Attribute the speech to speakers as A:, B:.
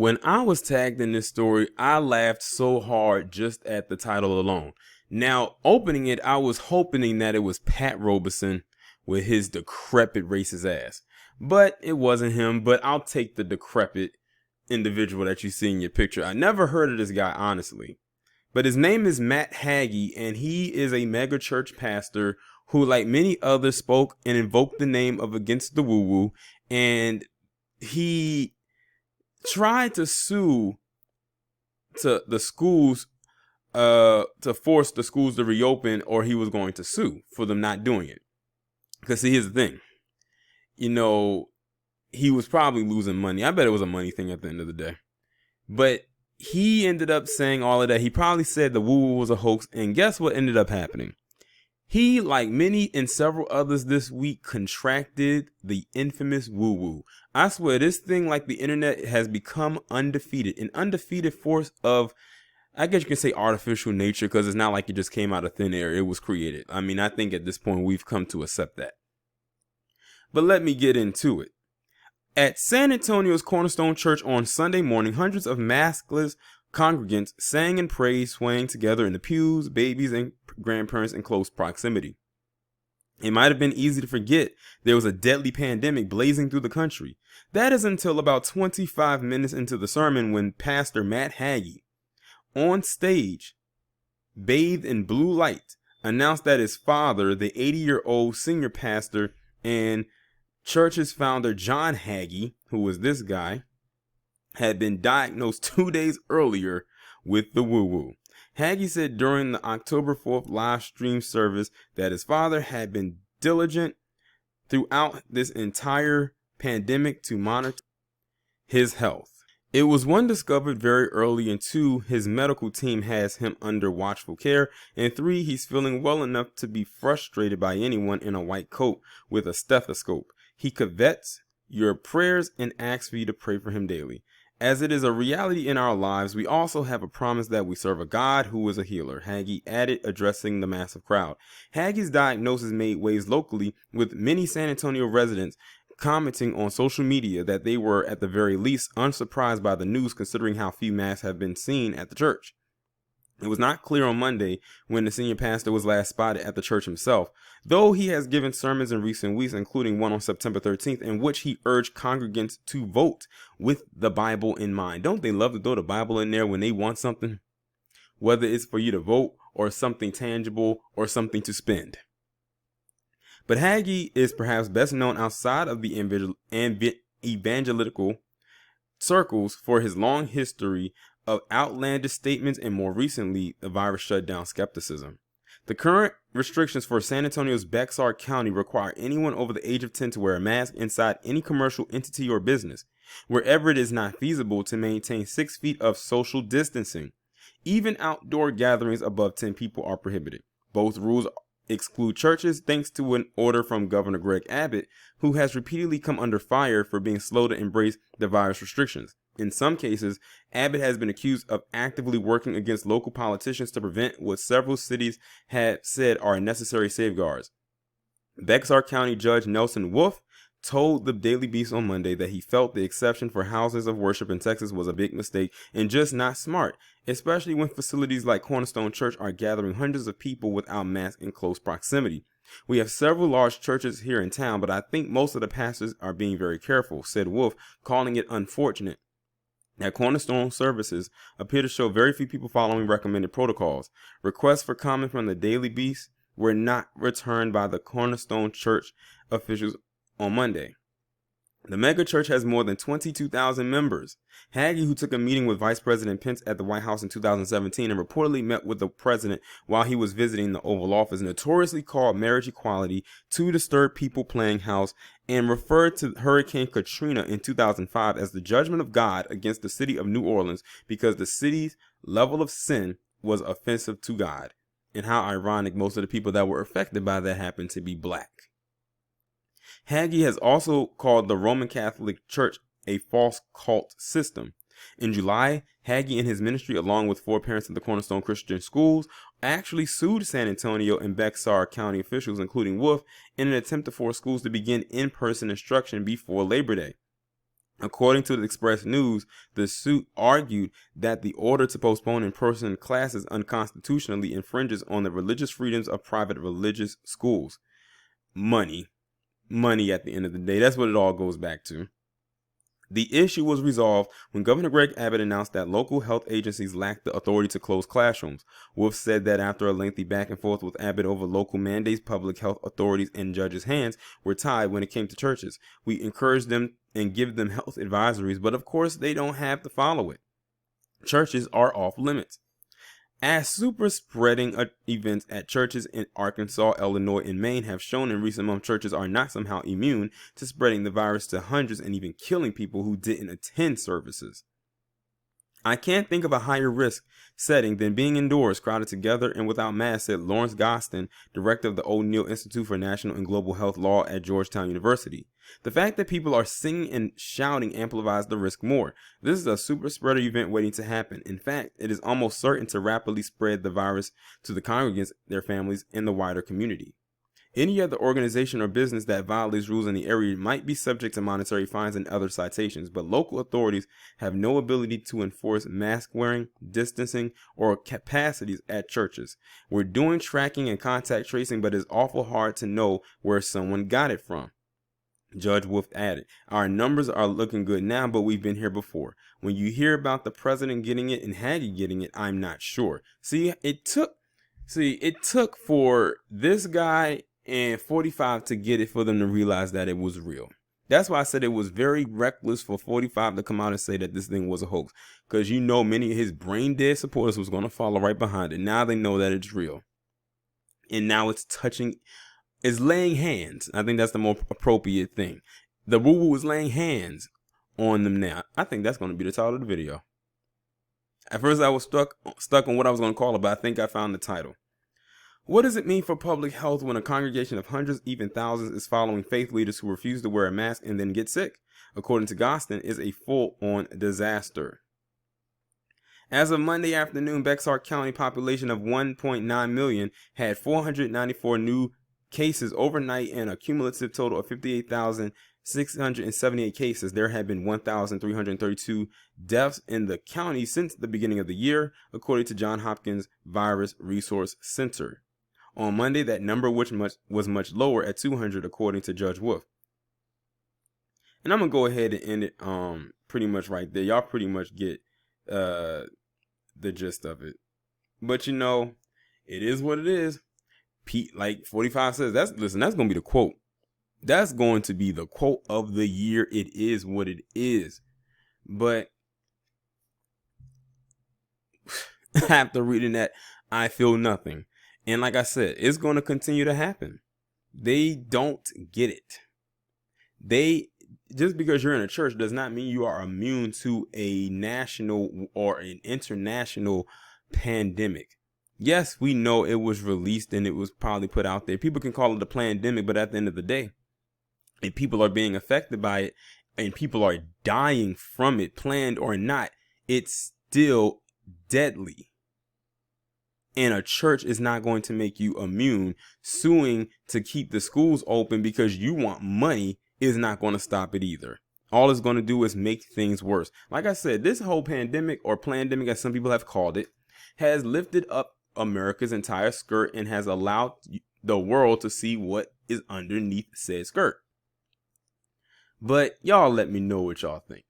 A: When I was tagged in this story, I laughed so hard just at the title alone. Now, opening it, I was hoping that it was Pat Robeson with his decrepit racist ass. But it wasn't him, but I'll take the decrepit individual that you see in your picture. I never heard of this guy, honestly. But his name is Matt Hagee, and he is a mega church pastor who, like many others, spoke and invoked the name of Against the Woo Woo, and he tried to sue to the schools to force the schools to reopen, or he was going to sue for them not doing it. Because see, here's the thing. He was probably losing money. I bet it was a money thing at the end of the day. But he ended up saying all of that. He probably said the woo-woo was a hoax. And guess what ended up happening? He, like many and several others this week, contracted the infamous woo-woo. I swear, this thing, like the internet, has become undefeated. An undefeated force of, I guess you can say, artificial nature, because it's not like it just came out of thin air. It was created. I mean, I think at this point we've come to accept that. But let me get into it. At San Antonio's Cornerstone Church on Sunday morning, hundreds of maskless congregants sang and prayed, swaying together in the pews, babies and grandparents in close proximity. It might have been easy to forget there was a deadly pandemic blazing through the country. That is until about 25 minutes into the sermon, when Pastor Matt Hagee, on stage, bathed in blue light, announced that his father, the 80-year-old senior pastor and church's founder John Hagee, who was this guy, had been diagnosed 2 days earlier with the woo-woo. Hagee said during the October 4th live stream service that his father had been diligent throughout this entire pandemic to monitor his health. It was, one, discovered very early, and two, his medical team has him under watchful care, and three, he's feeling well enough to be frustrated by anyone in a white coat with a stethoscope. He covets your prayers and asks for you to pray for him daily. As it is a reality in our lives, we also have a promise that we serve a God who is a healer, Hagee added, addressing the massive crowd. Hagee's diagnosis made waves locally, with many San Antonio residents commenting on social media that they were, at the very least, unsurprised by the news, considering how few masks have been seen at the church. It was not clear on Monday when the senior pastor was last spotted at the church himself, though he has given sermons in recent weeks, including one on September 13th, in which he urged congregants to vote with the Bible in mind. Don't they love to throw the Bible in there when they want something? Whether it's for you to vote or something tangible or something to spend. But Hagee is perhaps best known outside of the evangelical circles for his long history of outlandish statements and, more recently, the virus shutdown skepticism. The current restrictions for San Antonio's Bexar County require anyone over the age of 10 to wear a mask inside any commercial entity or business, wherever it is not feasible to maintain 6 feet of social distancing. Even outdoor gatherings above 10 people are prohibited. Both rules exclude churches, thanks to an order from Governor Greg Abbott, who has repeatedly come under fire for being slow to embrace the virus restrictions. In some cases, Abbott has been accused of actively working against local politicians to prevent what several cities have said are necessary safeguards. Bexar County Judge Nelson Wolf told the Daily Beast on Monday that he felt the exception for houses of worship in Texas was a big mistake and just not smart, especially when facilities like Cornerstone Church are gathering hundreds of people without masks in close proximity. We have several large churches here in town, but I think most of the pastors are being very careful, said Wolf, calling it unfortunate that Cornerstone services appear to show very few people following recommended protocols. Requests for comment from the Daily Beast were not returned by the Cornerstone Church officials on Monday. The mega church has more than 22,000 members. Hagee, who took a meeting with Vice President Pence at the White House in 2017 and reportedly met with the president while he was visiting the Oval Office, notoriously called marriage equality to disturb people playing house and referred to Hurricane Katrina in 2005 as the judgment of God against the city of New Orleans because the city's level of sin was offensive to God. And how ironic, most of the people that were affected by that happened to be black. Hagee has also called the Roman Catholic Church a false cult system. In July, Hagee and his ministry, along with 4 parents of the Cornerstone Christian Schools, actually sued San Antonio and Bexar County officials, including Wolf, in an attempt to force schools to begin in-person instruction before Labor Day. According to the Express News, the suit argued that the order to postpone in-person classes unconstitutionally infringes on the religious freedoms of private religious schools. Money at the end of the day. That's what it all goes back to. The issue was resolved when Governor Greg Abbott announced that local health agencies lacked the authority to close classrooms. Wolf said that after a lengthy back and forth with Abbott over local mandates, public health authorities and judges' hands were tied when it came to churches. We encourage them and give them health advisories, but of course they don't have to follow it. Churches are off limits. As super spreading events at churches in Arkansas, Illinois, and Maine have shown in recent months, churches are not somehow immune to spreading the virus to hundreds and even killing people who didn't attend services. I can't think of a higher risk setting than being indoors, crowded together and without masks, said Lawrence Gostin, director of the O'Neill Institute for National and Global Health Law at Georgetown University. The fact that people are singing and shouting amplifies the risk more. This is a super spreader event waiting to happen. In fact, it is almost certain to rapidly spread the virus to the congregants, their families, and the wider community. Any other organization or business that violates rules in the area might be subject to monetary fines and other citations, but local authorities have no ability to enforce mask wearing, distancing, or capacities at churches. We're doing tracking and contact tracing, but it's awful hard to know where someone got it from. Judge Wolf added, our numbers are looking good now, but we've been here before. When you hear about the president getting it and Hagee getting it, I'm not sure. It took for this guy and 45 to get it for them to realize that it was real. That's why I said it was very reckless for 45 to come out and say that this thing was a hoax, because many of his brain dead supporters was going to follow right behind it. Now they know that it's real, and now it's laying hands. I think that's the more appropriate thing. The woo-woo is laying hands on them now. I think that's going to be the title of the video. At first I was stuck on what I was going to call it, but I think I found the title. What does it mean for public health when a congregation of hundreds, even thousands, is following faith leaders who refuse to wear a mask and then get sick? According to Gostin, is a full-on disaster. As of Monday afternoon, Bexar County population of 1.9 million had 494 new cases overnight and a cumulative total of 58,678 cases. There have been 1,332 deaths in the county since the beginning of the year, according to Johns Hopkins Virus Resource Center. On Monday, that number was much lower at 200, according to Judge Wolf. And I'm going to go ahead and end it pretty much right there. Y'all pretty much get the gist of it. But it is what it is. Pete, like 45 says, that's going to be the quote. That's going to be the quote of the year. It is what it is. But after reading that, I feel nothing. And like I said, it's going to continue to happen. They don't get it. Just because you're in a church does not mean you are immune to a national or an international pandemic. Yes, we know it was released and it was probably put out there. People can call it a pandemic, but at the end of the day, if people are being affected by it and people are dying from it, planned or not, it's still deadly. And a church is not going to make you immune. Suing to keep the schools open because you want money is not going to stop it either. All it's going to do is make things worse. Like I said, this whole pandemic, or plandemic as some people have called it, has lifted up America's entire skirt and has allowed the world to see what is underneath said skirt. But y'all let me know what y'all think.